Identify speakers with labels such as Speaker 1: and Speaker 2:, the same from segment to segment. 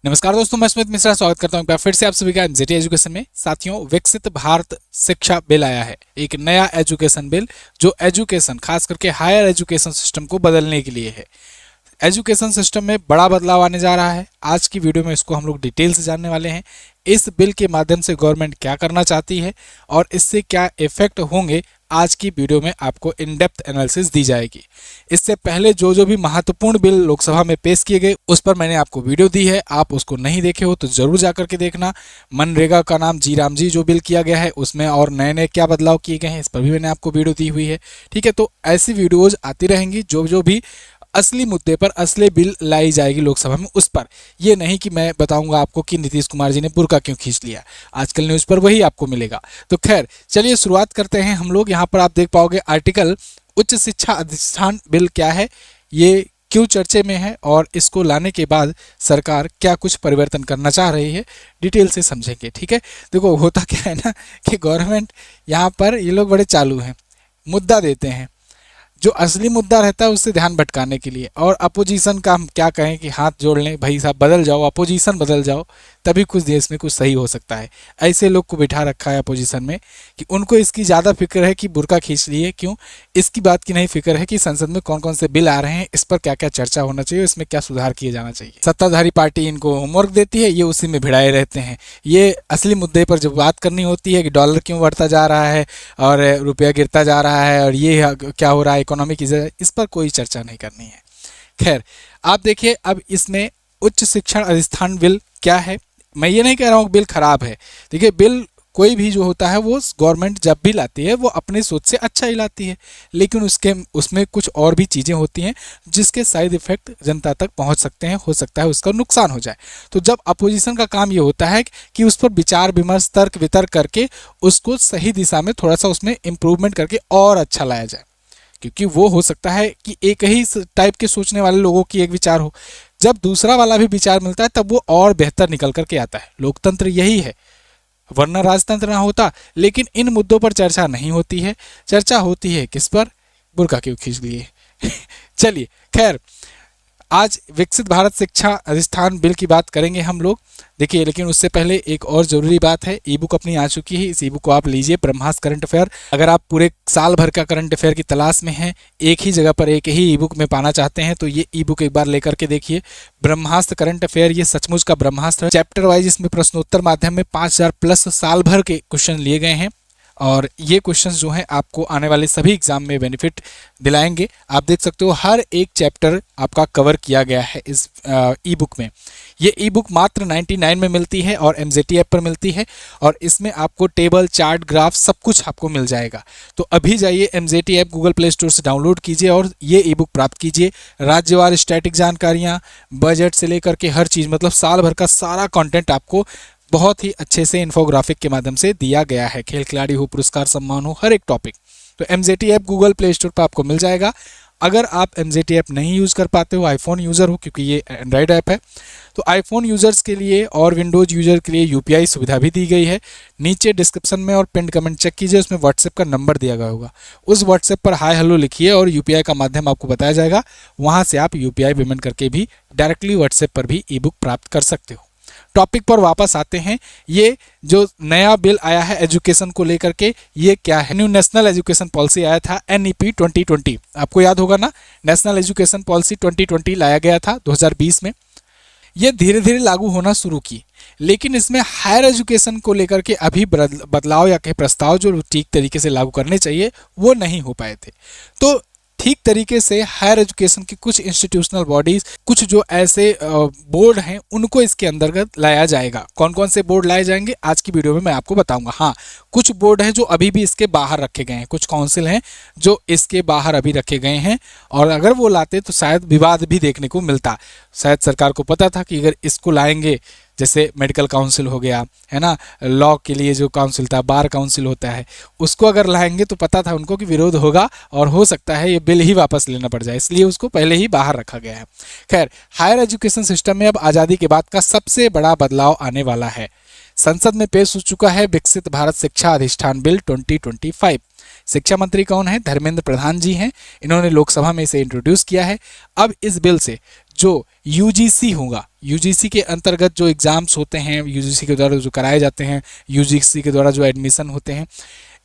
Speaker 1: नमस्कार दोस्तों, मैं स्मित मिश्रा स्वागत करता हूं एक बार फिर से आप सभी का एमजेटी एजुकेशन में। साथियों, विकसित भारत शिक्षा बिल आया है, एक नया एजुकेशन बिल जो एजुकेशन खास करके हायर एजुकेशन सिस्टम को बदलने के लिए है। एजुकेशन सिस्टम में बड़ा बदलाव आने जा रहा है। आज की वीडियो में इसको हम लोग डिटेल से जानने वाले हैं। इस बिल के माध्यम से गवर्नमेंट क्या करना चाहती है और इससे क्या इफेक्ट होंगे, आज की वीडियो में आपको इन डेप्थ एनालिसिस दी जाएगी। इससे पहले जो भी महत्वपूर्ण बिल लोकसभा में पेश किए गए उस पर मैंने आपको वीडियो दी है। आप उसको नहीं देखे हो तो जरूर जाकर के देखना। मनरेगा का नाम जी राम जी जो बिल किया गया है उसमें और नए नए क्या बदलाव किए गए हैं इस पर भी मैंने आपको वीडियो दी हुई है। ठीक है, तो ऐसी वीडियोज आती रहेंगी जो भी असली मुद्दे पर असली बिल लाई जाएगी लोकसभा में उस पर। यह नहीं कि मैं बताऊंगा आपको कि नीतीश कुमार जी ने बुर्का क्यों खींच लिया। आजकल न्यूज़ पर वही आपको मिलेगा। तो खैर चलिए शुरुआत करते हैं हम लोग। यहाँ पर आप देख पाओगे आर्टिकल उच्च शिक्षा अधिष्ठान बिल क्या है, ये क्यों चर्चे में है और इसको लाने के बाद सरकार क्या कुछ परिवर्तन करना चाह रही है, डिटेल से समझेंगे। ठीक है, देखो होता क्या है ना कि गवर्नमेंट यहाँ पर ये लोग बड़े चालू हैं, मुद्दा देते हैं जो असली मुद्दा रहता है उससे ध्यान भटकाने के लिए। और अपोजिशन का हम क्या कहें कि हाथ जोड़ लें, भाई साहब बदल जाओ, अपोजिशन बदल जाओ, तभी कुछ देश में कुछ सही हो सकता है। ऐसे लोग को बिठा रखा है अपोजिशन में कि उनको इसकी ज़्यादा फिक्र है कि बुर्का खींच लिए, क्यों इसकी बात की नहीं फिक्र है कि संसद में कौन कौन से बिल आ रहे हैं, इस पर क्या क्या चर्चा होना चाहिए, इसमें क्या सुधार किया जाना चाहिए। सत्ताधारी पार्टी इनको होमवर्क देती है, ये उसी में भिड़ाए रहते हैं। ये असली मुद्दे पर जब बात करनी होती है कि डॉलर क्यों बढ़ता जा रहा है और रुपया गिरता जा रहा है और ये क्या हो रहा है इकोनॉमी की, इस पर कोई चर्चा नहीं करनी है। खैर आप देखिए, अब इसमें उच्च शिक्षण अधिष्ठान बिल क्या है। मैं ये नहीं कह रहा हूँ बिल खराब है। देखिए, बिल कोई भी जो होता है वो गवर्नमेंट जब भी लाती है वो अपनी सोच से अच्छा ही लाती है, लेकिन उसमें कुछ और भी चीज़ें होती हैं जिसके साइड इफेक्ट जनता तक पहुंच सकते हैं, हो सकता है उसका नुकसान हो जाए। तो जब अपोजिशन का काम ये होता है कि उस पर विचार विमर्श तर्क वितर्क करके उसको सही दिशा में थोड़ा सा उसमें इम्प्रूवमेंट करके और अच्छा लाया जाए, क्योंकि वो हो सकता है कि एक ही टाइप के सोचने वाले लोगों की एक विचार हो, जब दूसरा वाला भी विचार मिलता है तब वो और बेहतर निकल करके आता है। लोकतंत्र यही है, वरना राजतंत्र ना होता। लेकिन इन मुद्दों पर चर्चा नहीं होती है, चर्चा होती है किस पर, बुर्का क्यों खींच लिए चलिए खैर, आज विकसित भारत शिक्षा अधिष्ठान बिल की बात करेंगे हम लोग। देखिए, लेकिन उससे पहले एक और जरूरी बात है, ई बुक अपनी आ चुकी है। इस ई बुक को आप लीजिए, ब्रह्मास्त्र करंट अफेयर। अगर आप पूरे साल भर का करंट अफेयर की तलाश में हैं, एक ही जगह पर एक ही ई बुक में पाना चाहते हैं, तो ये ई बुक एक बार लेकर के देखिए, ब्रह्मास्त्र करंट अफेयर। ये सचमुच का ब्रह्मास्त्र है। चैप्टर वाइज इसमें प्रश्नोत्तर माध्यम में 5000 प्लस साल भर के क्वेश्चन लिए गए हैं और ये क्वेश्चंस जो हैं आपको आने वाले सभी एग्जाम में बेनिफिट दिलाएंगे। आप देख सकते हो हर एक चैप्टर आपका कवर किया गया है इस ई बुक में। ये ई बुक मात्र 99 में मिलती है और एमजेटी ऐप पर मिलती है और इसमें आपको टेबल चार्ट ग्राफ सब कुछ आपको मिल जाएगा। तो अभी जाइए MJT app Google play store से डाउनलोड कीजिए और ये ई बुक प्राप्त कीजिए। राज्यवार स्टैटिक जानकारियाँ, बजट से लेकर के हर चीज़, मतलब साल भर का सारा कंटेंट आपको बहुत ही अच्छे से इन्फोग्राफिक के माध्यम से दिया गया है। खेल खिलाड़ी हो, पुरस्कार सम्मान हो, हर एक टॉपिक। तो MJT app Google play store पर आपको मिल जाएगा। अगर आप एमजेटी ऐप नहीं यूज़ कर पाते हो, आईफोन यूज़र हो, क्योंकि ये एंड्रॉयड ऐप है, तो आईफोन यूज़र्स के लिए और विंडोज़ यूज़र के लिए यूपीआई सुविधा भी दी गई है। नीचे डिस्क्रिप्शन में और पिन कमेंट चेक कीजिए, उसमें व्हाट्सएप का नंबर दिया गया होगा। उस व्हाट्सएप पर हाय हेलो लिखिए और यूपीआई का माध्यम आपको बताया जाएगा। वहाँ से आप यूपीआई पेमेंट करके भी डायरेक्टली व्हाट्सएप पर भी ई बुक प्राप्त कर सकते हो। टॉपिक पर वापस आते हैं। ये जो नया बिल आया है एजुकेशन को लेकर के, ये क्या है? न्यू नेशनल एजुकेशन पॉलिसी आया था, एनईपी 2020। आपको याद होगा ना, नेशनल एजुकेशन पॉलिसी 2020 लाया गया था 2020 में। ये धीरे धीरे लागू होना शुरू की, लेकिन इसमें हायर एजुकेशन को लेकर के अभी बदलाव या कहीं प्रस्ताव जो ठीक तरीके से लागू करने चाहिए वो नहीं हो पाए थे। तो ठीक तरीके से हायर एजुकेशन की कुछ इंस्टीट्यूशनल बॉडीज, कुछ जो ऐसे बोर्ड हैं, उनको इसके अंतर्गत लाया जाएगा। कौन कौन से बोर्ड लाए जाएंगे आज की वीडियो में मैं आपको बताऊंगा। हाँ, कुछ बोर्ड हैं जो अभी भी इसके बाहर रखे गए हैं, कुछ काउंसिल हैं जो इसके बाहर अभी रखे गए हैं, और अगर वो लाते तो शायद विवाद भी देखने को मिलता। शायद सरकार को पता था कि अगर इसको लाएंगे, जैसे मेडिकल काउंसिल हो गया है ना, लॉ के लिए जो काउंसिल था, बार काउंसिल होता है, उसको अगर लाएंगे तो पता था उनको कि विरोध होगा और हो सकता है ये बिल ही वापस लेना पड़ जाए, इसलिए उसको पहले ही बाहर रखा गया है। खैर, हायर एजुकेशन सिस्टम में अब आज़ादी के बाद का सबसे बड़ा बदलाव आने वाला है। संसद में पेश हो चुका है विकसित भारत शिक्षा अधिष्ठान बिल 2025। शिक्षा मंत्री कौन है? धर्मेंद्र प्रधान जी हैं। इन्होंने लोकसभा में इसे इंट्रोड्यूस किया है। अब इस बिल से जो यूजीसी होगा, यूजीसी के अंतर्गत जो एग्ज़ाम्स होते हैं, यूजीसी के द्वारा जो कराए जाते हैं, यूजीसी के द्वारा जो एडमिशन होते हैं,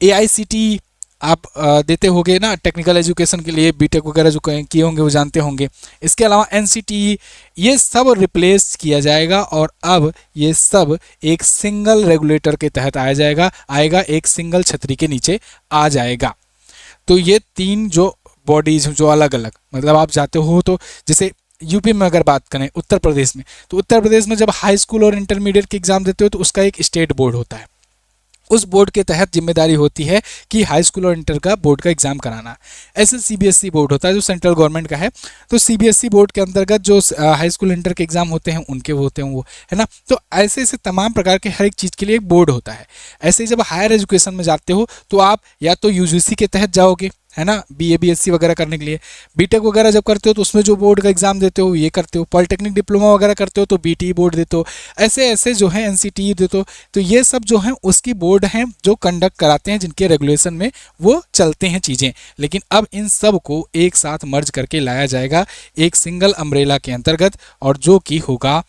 Speaker 1: एआईसीटी आप देते होंगे ना टेक्निकल एजुकेशन के लिए, बीटेक वगैरह जो किए होंगे वो जानते होंगे। इसके अलावा एनसीटीई, ये सब रिप्लेस किया जाएगा और अब ये सब एक सिंगल रेगुलेटर के तहत आएगा, एक सिंगल छतरी के नीचे आ जाएगा। तो ये तीन जो बॉडीज जो अलग अलग, मतलब आप जाते हो तो जैसे यूपी में अगर बात करें, उत्तर प्रदेश में, तो उत्तर प्रदेश में जब हाई स्कूल और इंटरमीडिएट के एग्जाम देते हो तो उसका एक स्टेट बोर्ड होता है। उस बोर्ड के तहत जिम्मेदारी होती है कि हाई स्कूल और इंटर का बोर्ड का एग्जाम कराना। ऐसे सीबीएसई बोर्ड होता है जो सेंट्रल गवर्नमेंट का है, तो सीबीएसई बोर्ड के अंतर्गत जो हाई स्कूल इंटर के एग्जाम होते हैं उनके वो होते हैं वो, है ना। तो ऐसे ऐसे तमाम प्रकार के हर एक चीज़ के लिए एक बोर्ड होता है। ऐसे ही जब हायर एजुकेशन में जाते हो तो आप या तो यूजीसी के तहत जाओगे, है ना, बीए बीएससी वगैरह करने के लिए। बीटेक वगैरह जब करते हो तो उसमें जो बोर्ड का एग्जाम देते हो ये करते हो। पॉलिटेक्निक डिप्लोमा वगैरह करते हो तो बीटी बोर्ड देते हो। ऐसे ऐसे जो है एनसीटी देते हो। तो ये सब जो है उसकी बोर्ड हैं जो कंडक्ट कराते हैं, जिनके रेगुलेशन में वो चलते हैं चीज़ें। लेकिन अब इन सब को एक साथ मर्ज करके लाया जाएगा एक सिंगल अम्ब्रेला के अंतर्गत, और जो कि होगा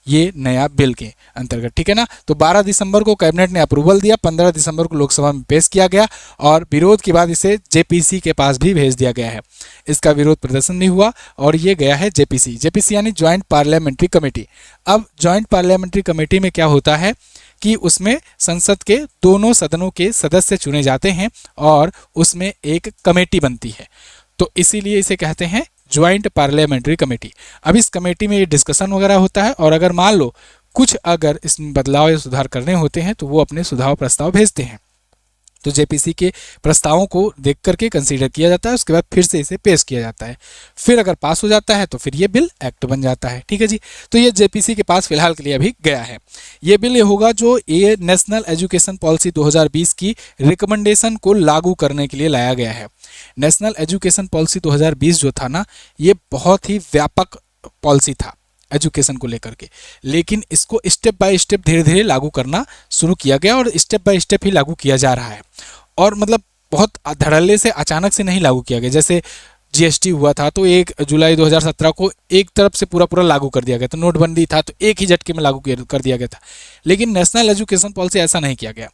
Speaker 1: ये नया बिल के अंतर्गत, ठीक है ना। तो 12 दिसंबर को कैबिनेट ने अप्रूवल दिया, 15 दिसंबर को लोकसभा में पेश किया गया और विरोध के बाद इसे जेपीसी के पास भी भेज दिया गया है। इसका विरोध प्रदर्शन नहीं हुआ और ये गया है जेपीसी यानी ज्वाइंट पार्लियामेंट्री कमेटी। अब ज्वाइंट पार्लियामेंट्री कमेटी में क्या होता है कि उसमें संसद के दोनों सदनों के सदस्य चुने जाते हैं और उसमें एक कमेटी बनती है, तो इसीलिए इसे कहते हैं ज्वाइंट पार्लियामेंट्री कमेटी। अब इस कमेटी में ये डिस्कशन वगैरह होता है और अगर मान लो कुछ अगर इसमें बदलाव या सुधार करने होते हैं तो वो अपने सुझाव प्रस्ताव भेजते हैं। तो जेपीसी के प्रस्तावों को देख करके कंसीडर किया जाता है, उसके बाद फिर से इसे पेश किया जाता है। फिर अगर पास हो जाता है तो फिर ये बिल एक्ट बन जाता है, ठीक है जी। तो ये जेपीसी के पास फिलहाल के लिए अभी गया है। ये बिल ये होगा जो ये नेशनल एजुकेशन पॉलिसी 2020 की रिकमेंडेशन को लागू करने के लिए लाया गया है। नेशनल एजुकेशन पॉलिसी 2020 जो था ना, ये बहुत ही व्यापक पॉलिसी था एजुकेशन को लेकर के, लेकिन इसको स्टेप बाय स्टेप धीरे धीरे लागू करना शुरू किया गया और स्टेप बाय स्टेप ही लागू किया जा रहा है। और मतलब बहुत धड़ल्ले से अचानक से नहीं लागू किया गया। जैसे जीएसटी हुआ था तो 1 जुलाई 2017 को एक तरफ से पूरा लागू कर दिया गया था। नोटबंदी था तो एक ही झटके में लागू कर दिया गया था। लेकिन नेशनल एजुकेशन पॉलिसी ऐसा नहीं किया गया।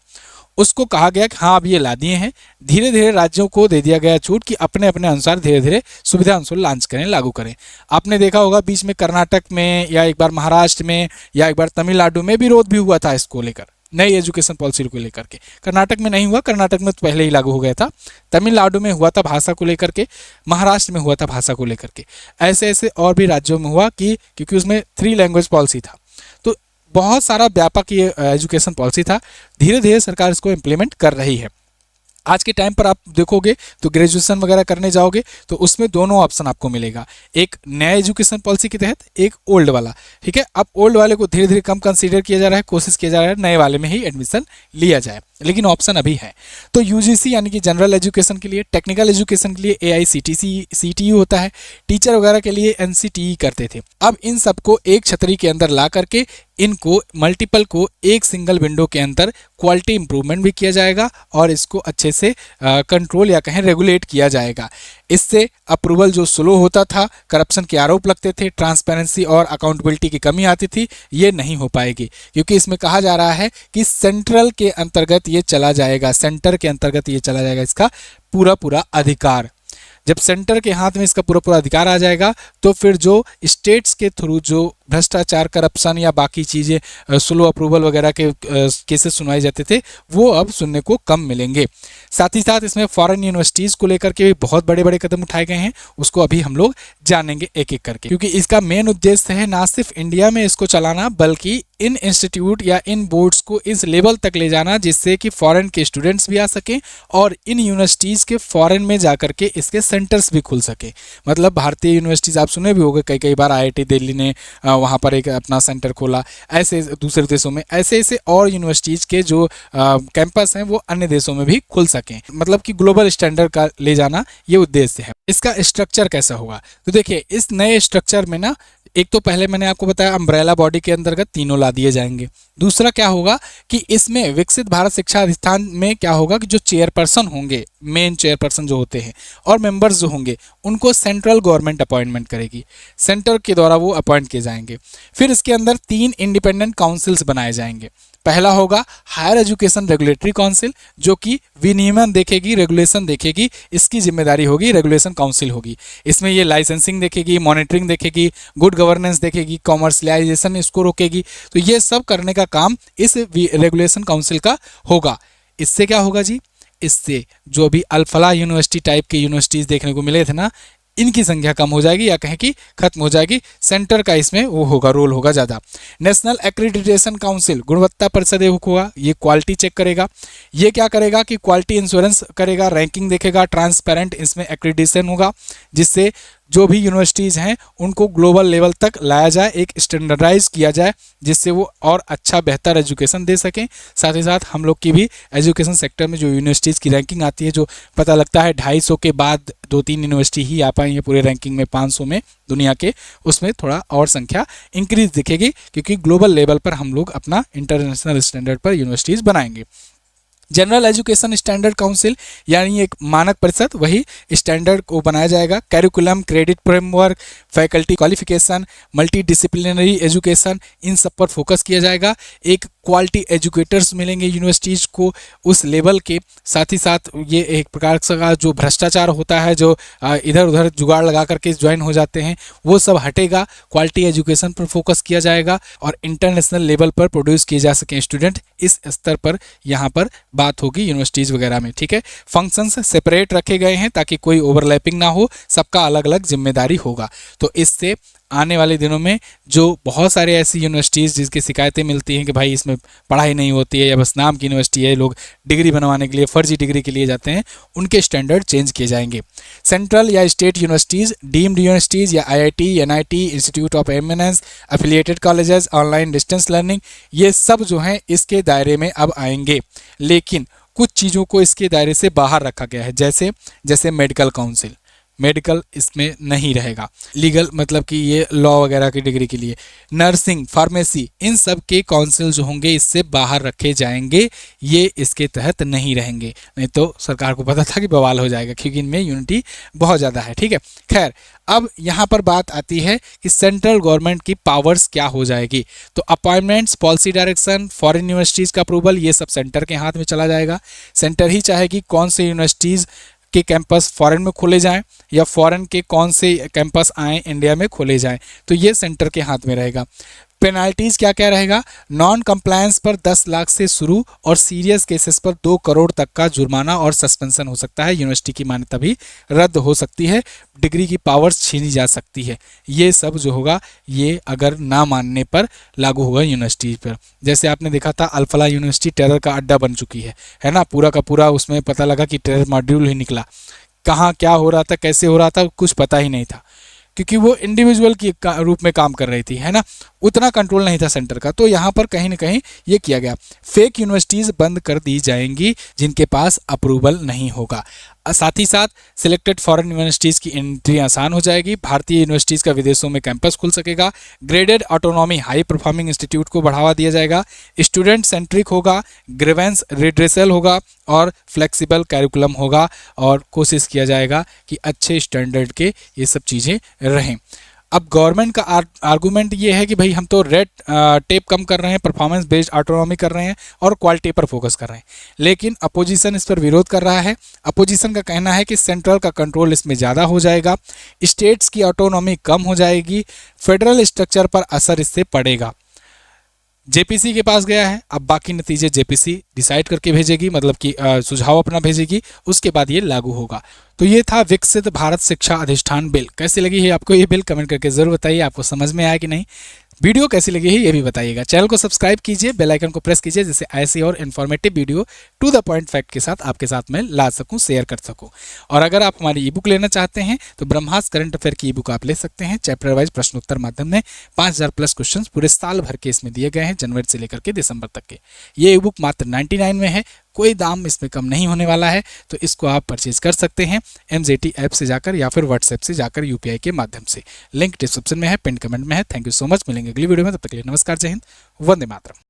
Speaker 1: उसको कहा गया कि हाँ अब ये ला दिए हैं, धीरे धीरे राज्यों को दे दिया गया छूट कि अपने अपने अनुसार धीरे धीरे सुविधा अनुसार लॉन्च करें, लागू करें। आपने देखा होगा बीच में कर्नाटक में या एक बार महाराष्ट्र में या एक बार तमिलनाडु में विरोध भी हुआ था इसको लेकर, नई एजुकेशन पॉलिसी को लेकर के। कर्नाटक में नहीं हुआ, कर्नाटक में तो पहले ही लागू हो गया था। तमिलनाडु में हुआ था भाषा को लेकर के, महाराष्ट्र में हुआ था भाषा को लेकर के। ऐसे ऐसे और भी राज्यों में हुआ कि क्योंकि उसमें 3 लैंग्वेज पॉलिसी था। तो बहुत सारा व्यापक ये एजुकेशन पॉलिसी था। धीरे धीरे सरकार इसको इम्प्लीमेंट कर रही है। आज के टाइम पर आप देखोगे तो ग्रेजुएशन वगैरह करने जाओगे तो उसमें दोनों ऑप्शन आपको मिलेगा, एक नया एजुकेशन पॉलिसी के तहत, एक ओल्ड वाला, ठीक है। अब ओल्ड वाले को धीरे धीरे कम कंसीडर किया जा रहा है, कोशिश किया जा रहा है नए वाले में ही एडमिशन लिया जाए, लेकिन ऑप्शन अभी है। तो यूजीसी यानी कि जनरल एजुकेशन के लिए, टेक्निकल एजुकेशन के लिए एआईसीटीई होता है, टीचर वगैरह के लिए एनसीटीई करते थे। अब इन सबको एक छतरी के अंदर ला करके इनको मल्टीपल को एक सिंगल विंडो के अंदर क्वालिटी इंप्रूवमेंट भी किया जाएगा और इसको अच्छे से कंट्रोल या कहें रेगुलेट किया जाएगा। इससे अप्रूवल जो स्लो होता था, करप्शन के आरोप लगते थे, ट्रांसपेरेंसी और अकाउंटेबिलिटी की कमी आती थी, ये नहीं हो पाएगी, क्योंकि इसमें कहा जा रहा है कि सेंट्रल के अंतर्गत ये चला जाएगा, सेंटर के अंतर्गत ये चला जाएगा इसका पूरा अधिकार। जब सेंटर के हाथ में इसका पूरा अधिकार आ जाएगा तो फिर जो स्टेट्स के थ्रू जो भ्रष्टाचार, करप्शन या बाकी चीज़ें स्लो अप्रूवल वगैरह के केसेस सुनवाए जाते थे वो अब सुनने को कम मिलेंगे। साथ ही साथ इसमें फॉरेन यूनिवर्सिटीज़ को लेकर के भी बहुत बड़े कदम उठाए गए हैं, उसको अभी हम लोग जानेंगे एक एक करके, क्योंकि इसका मेन उद्देश्य है ना सिर्फ इंडिया में इसको चलाना बल्कि इन इंस्टीट्यूट या इन बोर्ड्स को इस लेवल तक ले जाना जिससे कि फॉरेन के स्टूडेंट्स भी आ सकें और इन यूनिवर्सिटीज़ के फॉरेन में जा करके इसके सेंटर्स भी खुल सके। मतलब भारतीय यूनिवर्सिटीज़ आप सुने भी होंगे, कई बार आईआईटी दिल्ली ने वहाँ पर एक अपना सेंटर खोला, ऐसे दूसरे देशों में ऐसे और यूनिवर्सिटीज़ के जो कैंपस हैं वो अन्य देशों में भी खुल सकें। मतलब कि ग्लोबल स्टैंडर्ड का ले जाना ये उद्देश्य है। इसका स्ट्रक्चर कैसा होगा? तो देखिए इस नए स्ट्रक्चर में ना, एक तो पहले मैंने आपको बताया अम्ब्रेला बॉडी के अंतर्गत तीनों ला दिए जाएंगे। दूसरा क्या होगा कि इसमें विकसित भारत शिक्षा अधिष्ठान में क्या होगा कि जो चेयरपर्सन होंगे, मेन चेयरपर्सन जो होते हैं, और मेंबर्स जो होंगे उनको सेंट्रल गवर्नमेंट अपॉइंटमेंट करेगी, सेंटर के द्वारा वो अपॉइंट किए जाएंगे। फिर इसके अंदर 3 इंडिपेंडेंट काउंसिल्स बनाए जाएंगे। पहला होगा हायर एजुकेशन रेगुलेटरी काउंसिल, जो कि विनियमन देखेगी, रेगुलेशन देखेगी, इसकी जिम्मेदारी होगी, रेगुलेशन काउंसिल होगी। इसमें ये लाइसेंसिंग देखेगी, मॉनिटरिंग देखेगी, गुड गवर्नेंस देखेगी, कॉमर्शियलाइजेशन इसको रोकेगी। तो ये सब करने का काम इस रेगुलेशन काउंसिल का होगा। इससे क्या होगा जी? इससे जो भी अल्फला यूनिवर्सिटी टाइप के यूनिवर्सिटीज़ देखने को मिले थे ना, इनकी संख्या कम हो जाएगी या कहें कि खत्म हो जाएगी। सेंटर का इसमें वो होगा, रोल होगा ज़्यादा। नेशनल एक्रीडिटेशन काउंसिल, गुणवत्ता परिषद होगा, ये क्वालिटी चेक करेगा। ये क्या करेगा कि क्वालिटी इंश्योरेंस करेगा, रैंकिंग देखेगा, ट्रांसपेरेंट इसमें एक्रीडिटेशन होगा, जिससे जो भी यूनिवर्सिटीज़ हैं उनको ग्लोबल लेवल तक लाया जाए, एक स्टैंडर्डाइज किया जाए, जिससे वो और अच्छा बेहतर एजुकेशन दे सकें। साथ ही साथ हम लोग की भी एजुकेशन सेक्टर में जो यूनिवर्सिटीज़ की रैंकिंग आती है, जो पता लगता है 250 के बाद 2-3 यूनिवर्सिटी ही आ पाई है पूरे रैंकिंग में 500 में दुनिया के, उसमें थोड़ा और संख्या इंक्रीज दिखेगी, क्योंकि ग्लोबल लेवल पर हम लोग अपना इंटरनेशनल स्टैंडर्ड पर यूनिवर्सिटीज़ बनाएंगे। जनरल एजुकेशन स्टैंडर्ड काउंसिल यानी एक मानक परिषद, वही स्टैंडर्ड को बनाया जाएगा। Curriculum, credit framework, faculty qualification, multidisciplinary education, इन सब पर फोकस किया जाएगा। एक क्वालिटी एजुकेटर्स मिलेंगे यूनिवर्सिटीज़ को उस लेवल के। साथ ही साथ ये एक प्रकार का जो भ्रष्टाचार होता है, जो इधर उधर जुगाड़ लगा करके ज्वाइन हो जाते हैं, वो सब हटेगा। क्वालिटी एजुकेशन पर फोकस किया जाएगा और इंटरनेशनल लेवल पर प्रोड्यूस किए जा सकें स्टूडेंट, इस स्तर पर यहाँ पर बात होगी यूनिवर्सिटीज़ वगैरह में। ठीक है, फंक्शंस सेपरेट रखे गए हैं ताकि कोई ओवरलैपिंग ना हो, सबका अलग अलग जिम्मेदारी होगा। तो इससे आने वाले दिनों में जो बहुत सारे ऐसी यूनिवर्सिटीज़ जिसकी शिकायतें मिलती हैं कि भाई इसमें पढ़ाई नहीं होती है या बस नाम की यूनिवर्सिटी है, लोग डिग्री बनवाने के लिए फर्जी डिग्री के लिए जाते हैं, उनके स्टैंडर्ड चेंज किए जाएंगे। सेंट्रल या स्टेट यूनिवर्सिटीज़, डीम्ड यूनिवर्सिटीज़ या IIT, NIT, institute of eminence, affiliated colleges, online distance learning, ये सब जो हैं इसके दायरे में अब आएंगे। लेकिन कुछ चीज़ों को इसके दायरे से बाहर रखा गया है, जैसे मेडिकल काउंसिल, मेडिकल इसमें नहीं रहेगा। लीगल मतलब कि ये लॉ वगैरह की डिग्री के लिए, नर्सिंग, फार्मेसी, इन सब के काउंसिल जो होंगे इससे बाहर रखे जाएंगे, ये इसके तहत नहीं रहेंगे। नहीं तो सरकार को पता था कि बवाल हो जाएगा, क्योंकि इनमें यूनिटी बहुत ज़्यादा है। ठीक है, खैर अब यहाँ पर बात आती है कि सेंट्रल गवर्नमेंट की पावर्स क्या हो जाएगी। तो appointments, policy direction, foreign universities का अप्रूवल, ये सब सेंटर के हाथ में चला जाएगा। सेंटर ही चाहेगी कौन से यूनिवर्सिटीज़ के कैंपस फॉरेन में खोले जाएं या फॉरेन के कौन से कैंपस आएँ इंडिया में खोले जाएं, तो ये सेंटर के हाथ में रहेगा। पेनाल्टीज़ क्या क्या रहेगा? नॉन कंप्लायंस पर 10 लाख से शुरू और सीरियस केसेस पर 2 करोड़ तक का जुर्माना और सस्पेंशन हो सकता है। यूनिवर्सिटी की मान्यता भी रद्द हो सकती है, डिग्री की पावर्स छीनी जा सकती है। ये सब जो होगा ये अगर ना मानने पर लागू होगा यूनिवर्सिटी पर। जैसे आपने देखा था अल्फला यूनिवर्सिटी टेरर का अड्डा बन चुकी है ना, पूरा का पूरा उसमें पता लगा कि टेरर मॉड्यूल ही निकला। कहाँ क्या हो रहा था, कैसे हो रहा था, कुछ पता ही नहीं था, क्योंकि वो इंडिविजुअल की रूप में काम कर रही थी, है ना, उतना कंट्रोल नहीं था सेंटर का। तो यहाँ पर कहीं ना कहीं ये किया गया। फेक यूनिवर्सिटीज़ बंद कर दी जाएंगी जिनके पास अप्रूवल नहीं होगा। साथ ही साथ सिलेक्टेड फॉरेन यूनिवर्सिटीज़ की एंट्री आसान हो जाएगी। भारतीय यूनिवर्सिटीज़ का विदेशों में कैंपस खुल सकेगा। Graded autonomy, high performing institute को बढ़ावा दिया जाएगा। स्टूडेंट सेंट्रिक होगा, ग्रीवेंस रिड्रेसल होगा और फ्लेक्सिबल कैरिकुलम होगा, और कोशिश किया जाएगा कि अच्छे स्टैंडर्ड के ये सब चीज़ें रहें। अब गवर्नमेंट का आर्गूमेंट ये है कि भाई हम तो रेट टेप कम कर रहे हैं, परफॉर्मेंस बेस्ड ऑटोनॉमी कर रहे हैं और क्वालिटी पर फोकस कर रहे हैं, लेकिन अपोजिशन इस पर विरोध कर रहा है। अपोजिशन का कहना है कि सेंट्रल का कंट्रोल इसमें ज़्यादा हो जाएगा, स्टेट्स की ऑटोनॉमी कम हो जाएगी, फेडरल स्ट्रक्चर पर असर इससे पड़ेगा। जेपीसी के पास गया है, अब बाकी नतीजे जेपीसी डिसाइड करके भेजेगी, मतलब कि सुझाव अपना भेजेगी, उसके बाद ये लागू होगा। तो ये था विकसित भारत शिक्षा अधिष्ठान बिल। कैसी लगी है आपको ये बिल, कमेंट करके जरूर बताइए। आपको समझ में आया कि नहीं, वीडियो कैसी लगी है ये भी बताइएगा। चैनल को सब्सक्राइब कीजिए, बेल आइकन को प्रेस कीजिए, जिससे ऐसी और informative video to the point fact के साथ आपके साथ मैं ला सकूं, शेयर कर सकूं। और अगर आप हमारी ई बुक लेना चाहते हैं तो ब्रह्मास्त्र करंट अफेयर की ई बुक आप ले सकते हैं। चैप्टर वाइज प्रश्नोत्तर माध्यम में 5000 प्लस क्वेश्चन पूरे साल भर के इसमें दिए गए हैं, जनवरी से लेकर के दिसंबर तक के। ये ई बुक मात्र 99 में है, कोई दाम इसमें कम नहीं होने वाला है, तो इसको आप परचेज कर सकते हैं MZT ऐप से जाकर या फिर व्हाट्सएप से जाकर UPI के माध्यम से। लिंक डिस्क्रिप्शन में है, पिन कमेंट में है। थैंक यू सो मच, मिलेंगे अगली वीडियो में, तब तक के लिए नमस्कार, जय हिंद, वंदे मातरम।